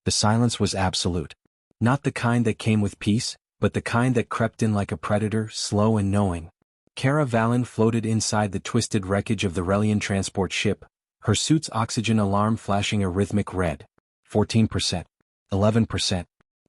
The silence was absolute. Not the kind that came with peace, but the kind that crept in like a predator, slow and knowing. Kara Valen floated inside the twisted wreckage of the Relian transport ship, her suit's oxygen alarm flashing a rhythmic red. 14%. 11%.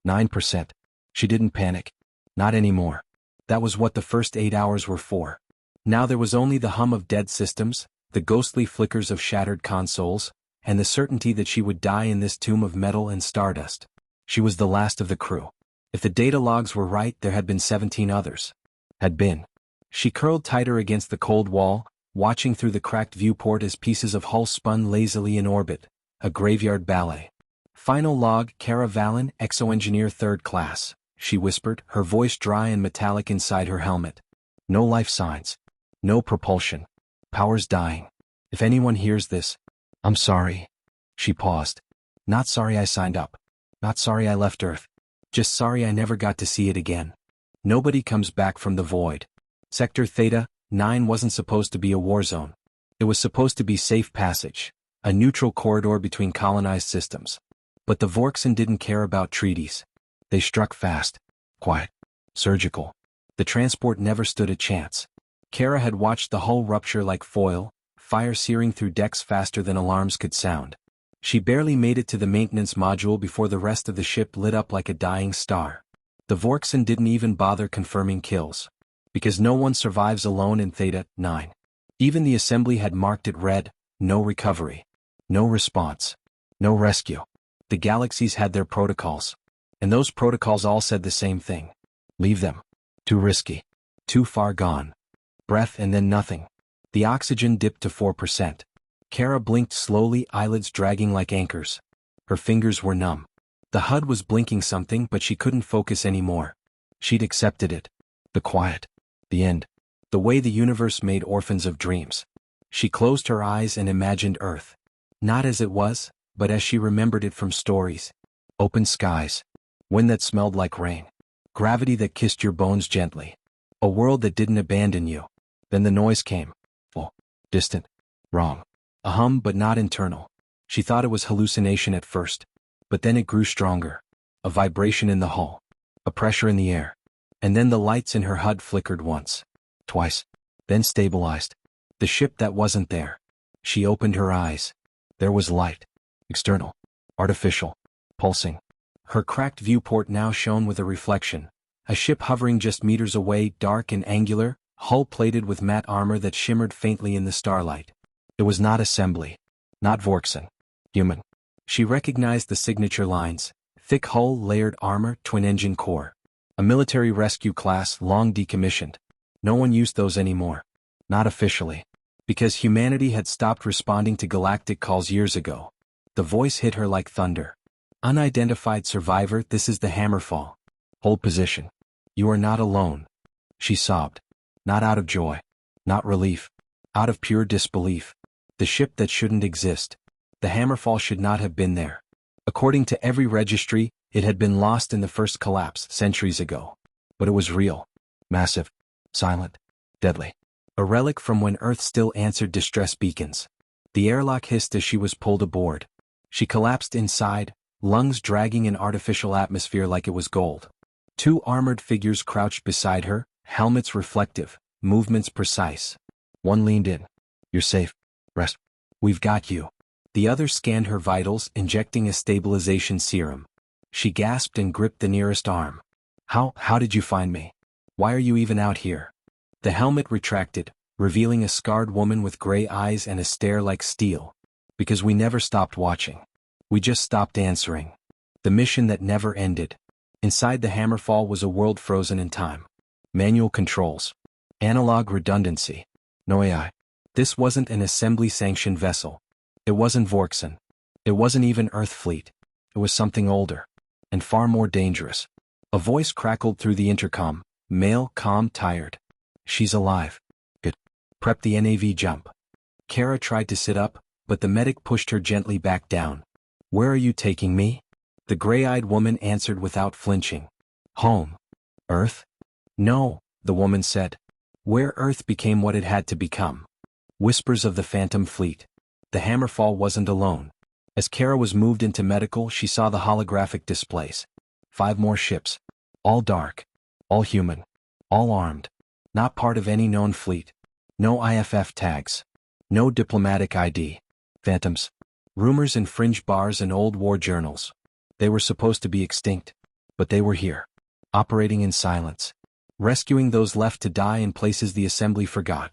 9%. She didn't panic. Not anymore. That was what the first 8 hours were for. Now there was only the hum of dead systems, the ghostly flickers of shattered consoles, and the certainty that she would die in this tomb of metal and stardust. She was the last of the crew. If the data logs were right, there had been 17 others. Had been. She curled tighter against the cold wall, watching through the cracked viewport as pieces of hull spun lazily in orbit, a graveyard ballet. Final log, Kara Valen, exo-engineer 3rd class, she whispered, her voice dry and metallic inside her helmet. No life signs. No propulsion. Power's dying. If anyone hears this, I'm sorry. She paused. Not sorry I signed up. Not sorry I left Earth. Just sorry I never got to see it again. Nobody comes back from the void. Sector Theta 9 wasn't supposed to be a war zone. It was supposed to be safe passage, a neutral corridor between colonized systems. But the Vorkson didn't care about treaties. They struck fast, quiet, surgical. The transport never stood a chance. Kara had watched the hull rupture like foil, fire searing through decks faster than alarms could sound. She barely made it to the maintenance module before the rest of the ship lit up like a dying star. The Vorkson didn't even bother confirming kills. Because no one survives alone in Theta 9. Even the assembly had marked it red, no recovery. No response. No rescue. The galaxies had their protocols. And those protocols all said the same thing. Leave them. Too risky. Too far gone. Breath and then nothing. The oxygen dipped to 4%. Kara blinked slowly, eyelids dragging like anchors. Her fingers were numb. The HUD was blinking something, but she couldn't focus anymore. She'd accepted it. The quiet. The end. The way the universe made orphans of dreams. She closed her eyes and imagined Earth. Not as it was, but as she remembered it from stories. Open skies. Wind that smelled like rain. Gravity that kissed your bones gently. A world that didn't abandon you. Then the noise came. Oh, distant. Wrong. A hum, but not internal. She thought it was hallucination at first. But then it grew stronger. A vibration in the hull. A pressure in the air. And then the lights in her HUD flickered once. Twice. Then stabilized. The ship that wasn't there. She opened her eyes. There was light. External. Artificial. Pulsing. Her cracked viewport now shone with a reflection. A ship hovering just meters away, dark and angular, hull plated with matte armor that shimmered faintly in the starlight. It was not assembly. Not Vorkson. Human. She recognized the signature lines. Thick hull, layered armor, twin-engine core. A military rescue class, long decommissioned. No one used those anymore. Not officially. Because humanity had stopped responding to galactic calls years ago. The voice hit her like thunder. Unidentified survivor, this is the Hammerfall. Hold position. You are not alone. She sobbed. Not out of joy. Not relief. Out of pure disbelief. The ship that shouldn't exist. The Hammerfall should not have been there. According to every registry, it had been lost in the first collapse centuries ago. But it was real. Massive. Silent. Deadly. A relic from when Earth still answered distress beacons. The airlock hissed as she was pulled aboard. She collapsed inside, lungs dragging an artificial atmosphere like it was gold. 2 armored figures crouched beside her, helmets reflective, movements precise. One leaned in. You're safe. Rest. We've got you. The other scanned her vitals, injecting a stabilization serum. She gasped and gripped the nearest arm. How did you find me? Why are you even out here? The helmet retracted, revealing a scarred woman with gray eyes and a stare like steel. Because we never stopped watching. We just stopped answering. The mission that never ended. Inside the Hammerfall was a world frozen in time. Manual controls. Analog redundancy. No AI. This wasn't an assembly-sanctioned vessel. It wasn't Vorkson. It wasn't even Earth Fleet. It was something older. And far more dangerous. A voice crackled through the intercom. Male, calm, tired. She's alive. Good. Prep the NAV jump. Kara tried to sit up, but the medic pushed her gently back down. Where are you taking me? The gray-eyed woman answered without flinching. Home. Earth? No, the woman said. Where Earth became what it had to become. Whispers of the Phantom Fleet. The Hammerfall wasn't alone. As Kara was moved into medical, she saw the holographic displays. 5 more ships. All dark. All human. All armed. Not part of any known fleet. No IFF tags. No diplomatic ID. Phantoms. Rumors in fringe bars and old war journals. They were supposed to be extinct. But they were here. Operating in silence. Rescuing those left to die in places the assembly forgot.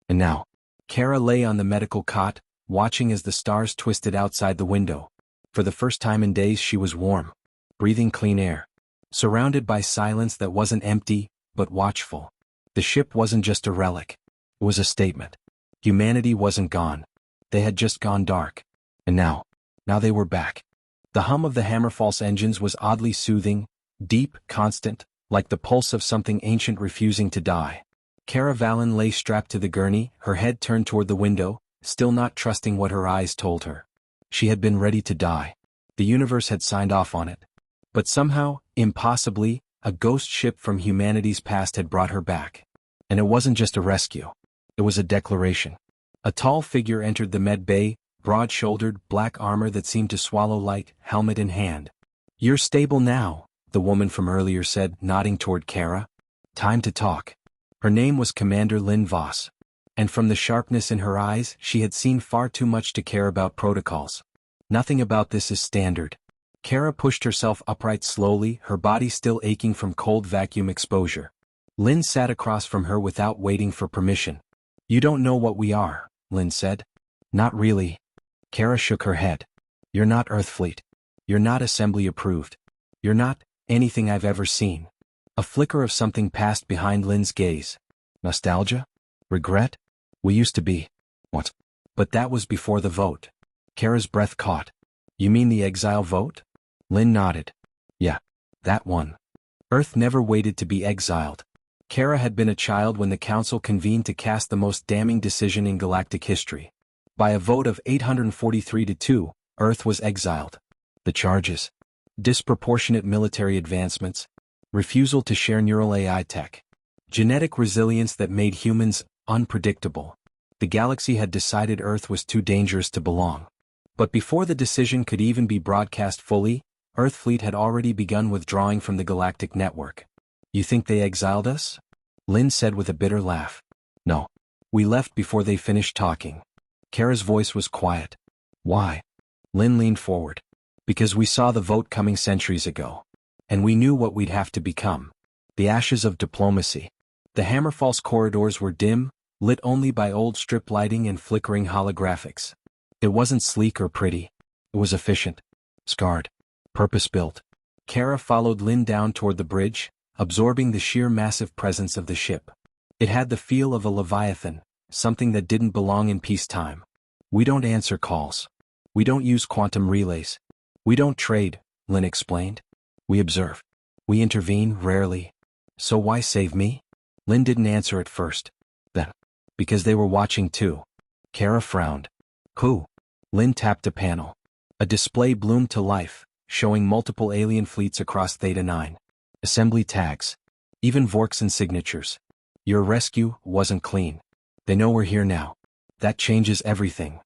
And now, Kara lay on the medical cot, watching as the stars twisted outside the window. For the first time in days she was warm. Breathing clean air. Surrounded by silence that wasn't empty, but watchful. The ship wasn't just a relic. It was a statement. Humanity wasn't gone. They had just gone dark. And now they were back. The hum of the Hammerfall's engines was oddly soothing, deep, constant, like the pulse of something ancient refusing to die. Kara Valen lay strapped to the gurney, her head turned toward the window, still not trusting what her eyes told her. She had been ready to die. The universe had signed off on it. But somehow, impossibly, a ghost ship from humanity's past had brought her back. And it wasn't just a rescue. It was a declaration. A tall figure entered the med bay, broad-shouldered, black armor that seemed to swallow light, helmet in hand. "You're stable now," the woman from earlier said, nodding toward Kara. "Time to talk." Her name was Commander Lynn Voss. And from the sharpness in her eyes, she had seen far too much to care about protocols. "Nothing about this is standard." Kara pushed herself upright slowly, her body still aching from cold vacuum exposure. Lynn sat across from her without waiting for permission. "You don't know what we are," Lynn said. "Not really." Kara shook her head. "You're not Earthfleet. You're not Assembly approved. You're not anything I've ever seen." A flicker of something passed behind Lynn's gaze. Nostalgia? Regret? We used to be. What? But that was before the vote. Kara's breath caught. "You mean the exile vote?" Lynn nodded. "Yeah, that one." Earth never waited to be exiled. Kara had been a child when the Council convened to cast the most damning decision in galactic history. By a vote of 843-2, Earth was exiled. The charges? Disproportionate military advancements. Refusal to share neural AI tech. Genetic resilience that made humans unpredictable. The galaxy had decided Earth was too dangerous to belong. But before the decision could even be broadcast fully, Earthfleet had already begun withdrawing from the galactic network. "You think they exiled us?" Lynn said with a bitter laugh. "No. We left before they finished talking." Kara's voice was quiet. "Why?" Lynn leaned forward. "Because we saw the vote coming centuries ago. And we knew what we'd have to become. The ashes of diplomacy." The Hammerfall's corridors were dim, lit only by old strip lighting and flickering holographics. It wasn't sleek or pretty. It was efficient. Scarred. Purpose-built. Kara followed Lynn down toward the bridge, absorbing the sheer massive presence of the ship. It had the feel of a leviathan, something that didn't belong in peacetime. "We don't answer calls. We don't use quantum relays. We don't trade," Lynn explained. "We observe. We intervene, rarely. So why save me?" Lynn didn't answer at first. Then, "Because they were watching too." Kara frowned. "Who?" Lynn tapped a panel. A display bloomed to life, showing multiple alien fleets across Theta 9. Assembly tags. Even Vorkson signatures. "Your rescue wasn't clean. They know we're here now. That changes everything."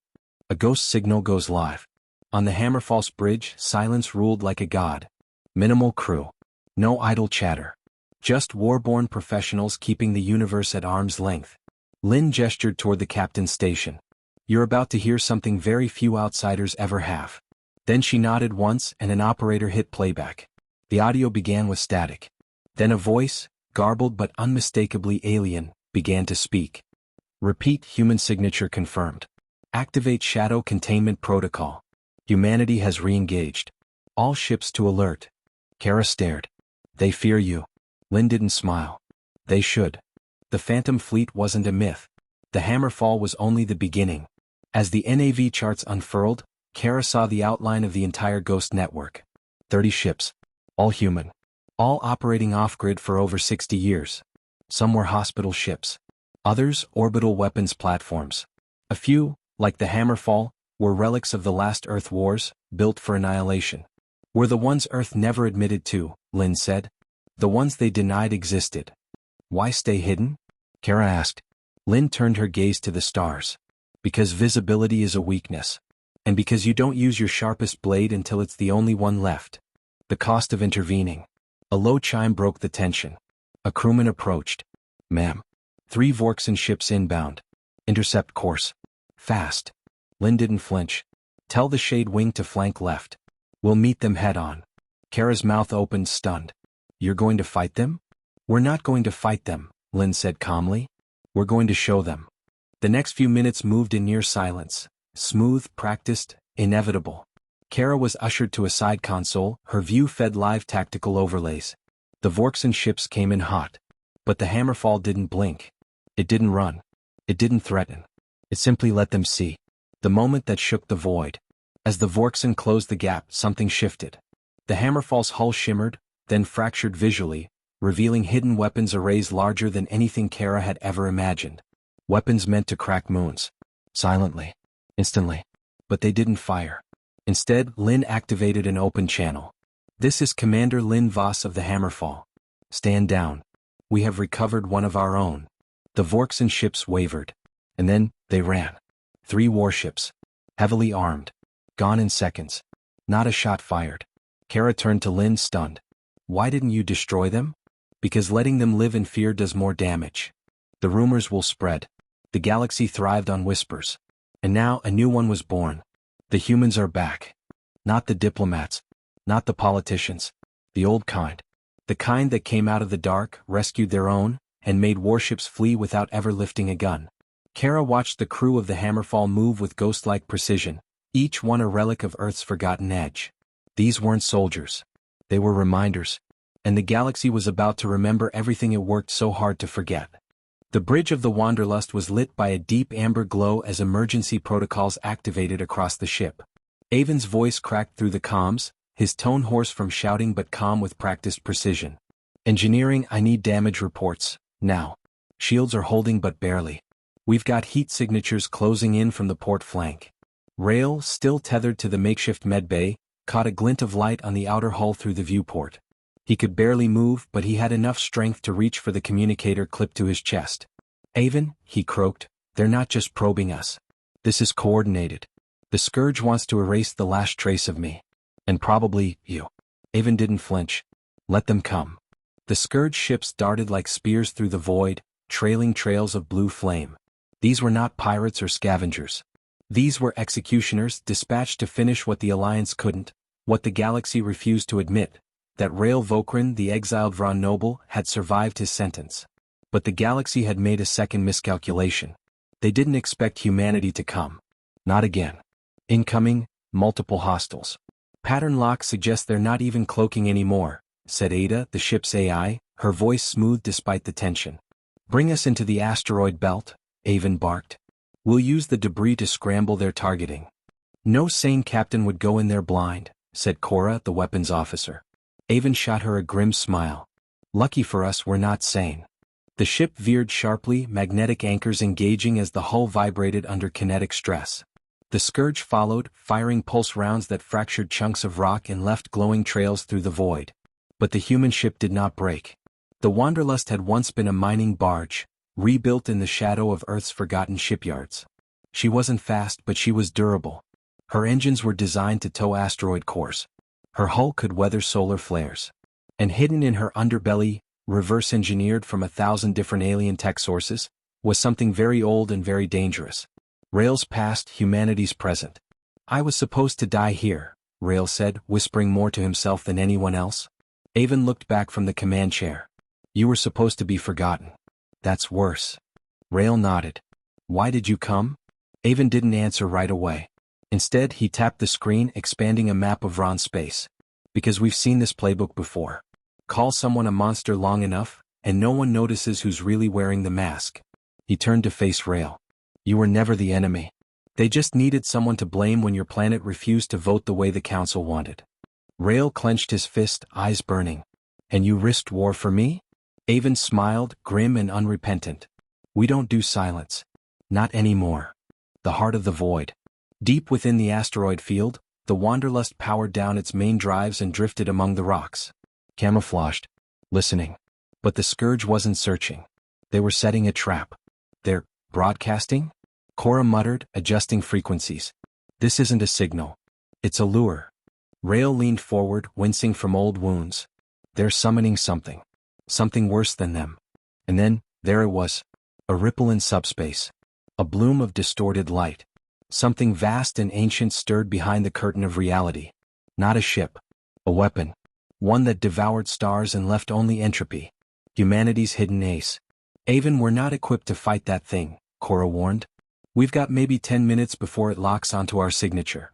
A ghost signal goes live. On the Hammerfalls bridge, silence ruled like a god. Minimal crew. No idle chatter. Just war-born professionals keeping the universe at arm's length. Lynn gestured toward the captain's station. "You're about to hear something very few outsiders ever have." Then she nodded once and an operator hit playback. The audio began with static. Then a voice, garbled but unmistakably alien, began to speak. "Repeat, human signature confirmed. Activate shadow containment protocol. Humanity has re-engaged. All ships to alert." Kara stared. "They fear you." Lynn didn't smile. "They should." The Phantom Fleet wasn't a myth. The Hammerfall was only the beginning. As the NAV charts unfurled, Kara saw the outline of the entire Ghost network. 30 ships. All human. All operating off-grid for over 60 years. Some were hospital ships. Others, orbital weapons platforms. A few, like the Hammerfall, were relics of the last Earth wars, built for annihilation. "Were the ones Earth never admitted to," Lynn said. "The ones they denied existed." "Why stay hidden?" Kara asked. Lynn turned her gaze to the stars. "Because visibility is a weakness. And because you don't use your sharpest blade until it's the only one left. The cost of intervening. A low chime broke the tension. A crewman approached. Ma'am. 3 Vorkson ships inbound. Intercept course. Fast. Lynn didn't flinch. Tell the Shade Wing to flank left. We'll meet them head-on. Kara's mouth opened, stunned. You're going to fight them? We're not going to fight them, Lynn said calmly. We're going to show them. The next few minutes moved in near silence. Smooth, practiced, inevitable. Kara was ushered to a side console, her view fed live tactical overlays. The Vorkson ships came in hot. But the Hammerfall didn't blink. It didn't run. It didn't threaten. It simply let them see. The moment that shook the void. As the Vorkson closed the gap, something shifted. The Hammerfall's hull shimmered, then fractured visually, revealing hidden weapons arrays larger than anything Kara had ever imagined. Weapons meant to crack moons. Silently. Instantly. But they didn't fire. Instead, Lynn activated an open channel. This is Commander Lynn Voss of the Hammerfall. Stand down. We have recovered one of our own. The Vorkson ships wavered. And then, they ran. 3 warships. Heavily armed. Gone in seconds. Not a shot fired. Kara turned to Lynn, stunned. Why didn't you destroy them? Because letting them live in fear does more damage. The rumors will spread. The galaxy thrived on whispers. And now a new one was born. The humans are back. Not the diplomats. Not the politicians. The old kind. The kind that came out of the dark, rescued their own, and made warships flee without ever lifting a gun. Kara watched the crew of the Hammerfall move with ghost-like precision, each one a relic of Earth's forgotten edge. These weren't soldiers. They were reminders. And the galaxy was about to remember everything it worked so hard to forget. The bridge of the Wanderlust was lit by a deep amber glow as emergency protocols activated across the ship. Avon's voice cracked through the comms, his tone hoarse from shouting but calm with practiced precision. Engineering, I need damage reports, now. Shields are holding but barely. We've got heat signatures closing in from the port flank. Rail, still tethered to the makeshift medbay, caught a glint of light on the outer hull through the viewport. He could barely move, but he had enough strength to reach for the communicator clipped to his chest. Avon, he croaked, they're not just probing us. This is coordinated. The Scourge wants to erase the last trace of me. And probably, you. Avon didn't flinch. Let them come. The Scourge ships darted like spears through the void, trailing trails of blue flame. These were not pirates or scavengers. These were executioners dispatched to finish what the Alliance couldn't, what the galaxy refused to admit, that Rael Vokrin, the exiled Vron noble, had survived his sentence. But the galaxy had made a second miscalculation. They didn't expect humanity to come. Not again. Incoming, multiple hostiles. Pattern lock suggests they're not even cloaking anymore, said Ada, the ship's AI, her voice smooth despite the tension. Bring us into the asteroid belt, Avon barked. We'll use the debris to scramble their targeting. No sane captain would go in there blind, said Cora, the weapons officer. Avon shot her a grim smile. Lucky for us we're not sane. The ship veered sharply, magnetic anchors engaging as the hull vibrated under kinetic stress. The Scourge followed, firing pulse rounds that fractured chunks of rock and left glowing trails through the void. But the human ship did not break. The Wanderlust had once been a mining barge, rebuilt in the shadow of Earth's forgotten shipyards. She wasn't fast, but she was durable. Her engines were designed to tow asteroid cores. Her hull could weather solar flares. And hidden in her underbelly, reverse-engineered from 1,000 different alien tech sources, was something very old and very dangerous. Rael's past, humanity's present. I was supposed to die here, Rael said, whispering more to himself than anyone else. Avon looked back from the command chair. You were supposed to be forgotten. That's worse. Rael nodded. Why did you come? Avon didn't answer right away. Instead, he tapped the screen, expanding a map of Ron space. Because we've seen this playbook before. Call someone a monster long enough, and no one notices who's really wearing the mask. He turned to face Rael. You were never the enemy. They just needed someone to blame when your planet refused to vote the way the Council wanted. Rael clenched his fist, eyes burning. And you risked war for me? Avon smiled, grim and unrepentant. We don't do silence. Not anymore. The heart of the void. Deep within the asteroid field, the Wanderlust powered down its main drives and drifted among the rocks. Camouflaged. Listening. But the Scourge wasn't searching. They were setting a trap. They're broadcasting? Cora muttered, adjusting frequencies. This isn't a signal. It's a lure. Rail leaned forward, wincing from old wounds. They're summoning something. Something worse than them. And then, there it was. A ripple in subspace. A bloom of distorted light. Something vast and ancient stirred behind the curtain of reality. Not a ship. A weapon. One that devoured stars and left only entropy. Humanity's hidden ace. Avon, we're not equipped to fight that thing, Cora warned. We've got maybe 10 minutes before it locks onto our signature.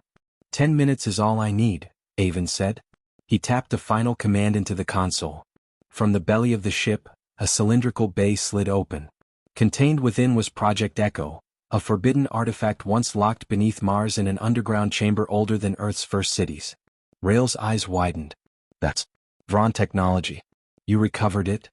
10 minutes is all I need, Avon said. He tapped a final command into the console. From the belly of the ship, a cylindrical bay slid open. Contained within was Project Echo, a forbidden artifact once locked beneath Mars in an underground chamber older than Earth's first cities. Rail's eyes widened. That's Vron technology. You recovered it?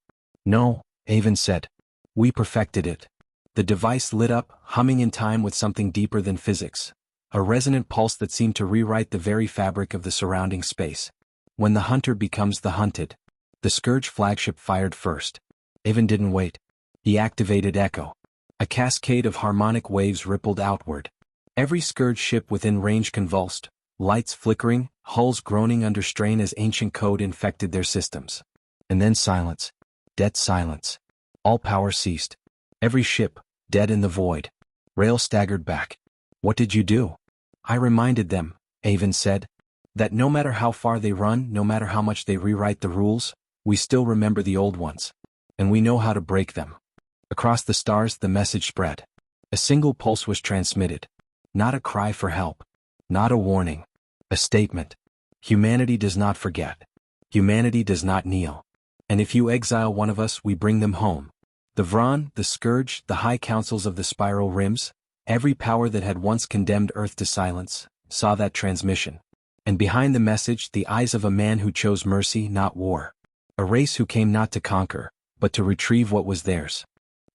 No, Avon said. We perfected it. The device lit up, humming in time with something deeper than physics. A resonant pulse that seemed to rewrite the very fabric of the surrounding space. When the hunter becomes the hunted. The Scourge flagship fired first. Avon didn't wait. He activated Echo. A cascade of harmonic waves rippled outward. Every Scourge ship within range convulsed, lights flickering, hulls groaning under strain as ancient code infected their systems. And then silence. Dead silence. All power ceased. Every ship, dead in the void. Rail staggered back. What did you do? I reminded them, Avon said, that no matter how far they run, no matter how much they rewrite the rules, we still remember the old ones. And we know how to break them. Across the stars the message spread. A single pulse was transmitted. Not a cry for help. Not a warning. A statement. Humanity does not forget. Humanity does not kneel. And if you exile one of us, we bring them home. The Vron, the Scourge, the high councils of the spiral rims, every power that had once condemned Earth to silence, saw that transmission. And behind the message, the eyes of a man who chose mercy, not war. A race who came not to conquer, but to retrieve what was theirs.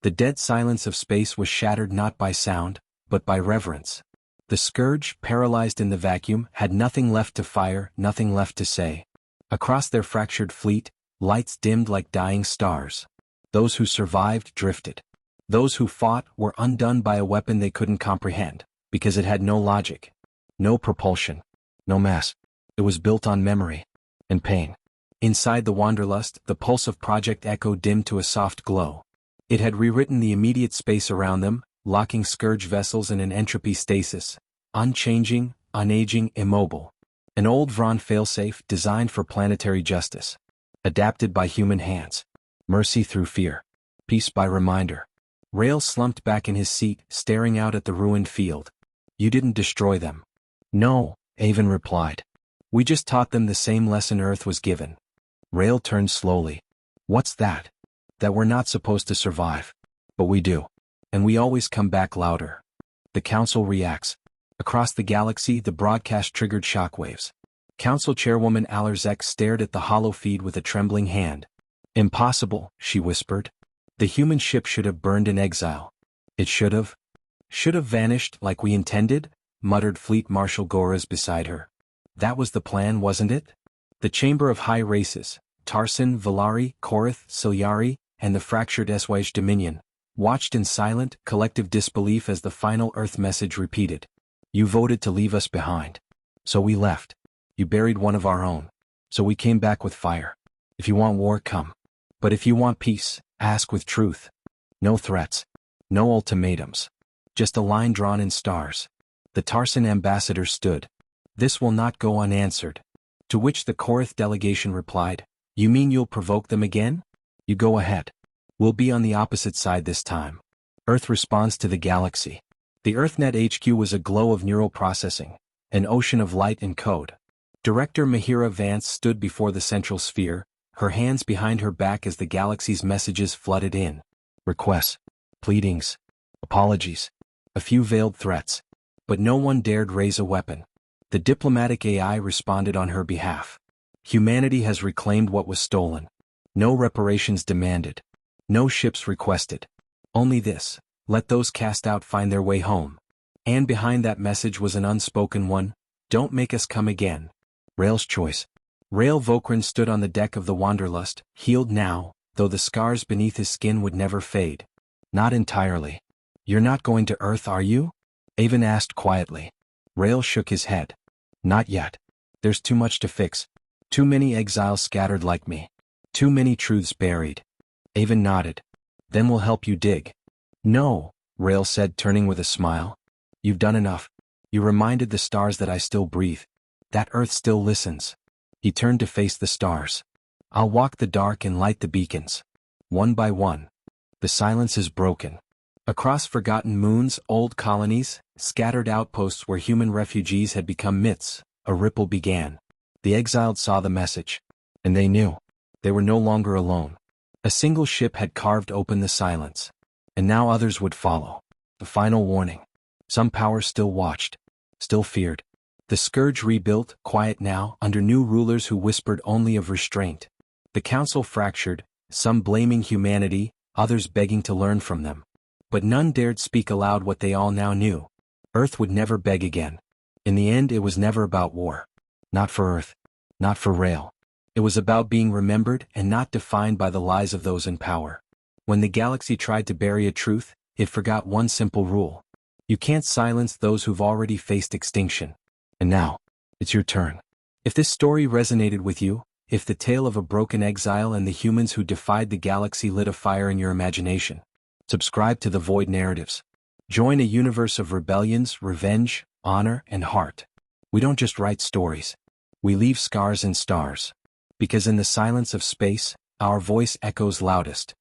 The dead silence of space was shattered not by sound, but by reverence. The Scourge, paralyzed in the vacuum, had nothing left to fire, nothing left to say. Across their fractured fleet, lights dimmed like dying stars. Those who survived drifted. Those who fought were undone by a weapon they couldn't comprehend, because it had no logic, no propulsion, no mass. It was built on memory and pain. Inside the Wanderlust, the pulse of Project Echo dimmed to a soft glow. It had rewritten the immediate space around them, locking Scourge vessels in an entropy stasis, unchanging, unaging, immobile. An old Vron failsafe designed for planetary justice. Adapted by human hands. Mercy through fear. Peace by reminder. Rail slumped back in his seat, staring out at the ruined field. You didn't destroy them. No, Avon replied. We just taught them the same lesson Earth was given. Rail turned slowly. What's that? That we're not supposed to survive. But we do. And we always come back louder. The Council reacts. Across the galaxy, the broadcast triggered shockwaves. Council Chairwoman Alerzek stared at the hollow feed with a trembling hand. Impossible, she whispered. The human ship should have burned in exile. It should have vanished like we intended, muttered Fleet Marshal Goraz beside her. That was the plan, wasn't it? The Chamber of High Races, Tarsin, Valari, Korath, Silyari, and the fractured Eswage Dominion, watched in silent, collective disbelief as the final Earth message repeated. You voted to leave us behind. So we left. You buried one of our own. So we came back with fire. If you want war, come. But if you want peace, ask with truth. No threats. No ultimatums. Just a line drawn in stars. The Tarsin ambassador stood. This will not go unanswered. To which the Korath delegation replied, You mean you'll provoke them again? You go ahead. We'll be on the opposite side this time. Earth responds to the galaxy. The EarthNet HQ was a glow of neural processing, an ocean of light and code. Director Mahira Vance stood before the central sphere, her hands behind her back as the galaxy's messages flooded in. Requests, pleadings, apologies, a few veiled threats. But no one dared raise a weapon. The diplomatic AI responded on her behalf. Humanity has reclaimed what was stolen. No reparations demanded. No ships requested. Only this, let those cast out find their way home. And behind that message was an unspoken one, don't make us come again. Rail's choice. Rail Vokran stood on the deck of the Wanderlust, healed now, though the scars beneath his skin would never fade. Not entirely. You're not going to Earth, are you? Avon asked quietly. Rail shook his head. Not yet. There's too much to fix. Too many exiles scattered like me. Too many truths buried. Avon nodded. Then we'll help you dig. No, Rail said, turning with a smile. You've done enough. You reminded the stars that I still breathe. That Earth still listens. He turned to face the stars. I'll walk the dark and light the beacons. One by one. The silence is broken. Across forgotten moons, old colonies, scattered outposts where human refugees had become myths, a ripple began. The exiled saw the message. And they knew. They were no longer alone. A single ship had carved open the silence. And now others would follow. The final warning. Some powers still watched. Still feared. The scourge rebuilt, quiet now, under new rulers who whispered only of restraint. The council fractured, some blaming humanity, others begging to learn from them. But none dared speak aloud what they all now knew. Earth would never beg again. In the end, it was never about war. Not for Earth. Not for Rail. It was about being remembered and not defined by the lies of those in power. When the galaxy tried to bury a truth, it forgot one simple rule. You can't silence those who've already faced extinction. And now, it's your turn. If this story resonated with you, if the tale of a broken exile and the humans who defied the galaxy lit a fire in your imagination, subscribe to the Void Narratives. Join a universe of rebellions, revenge, honor, and heart. We don't just write stories. We leave scars and stars. Because in the silence of space, our voice echoes loudest.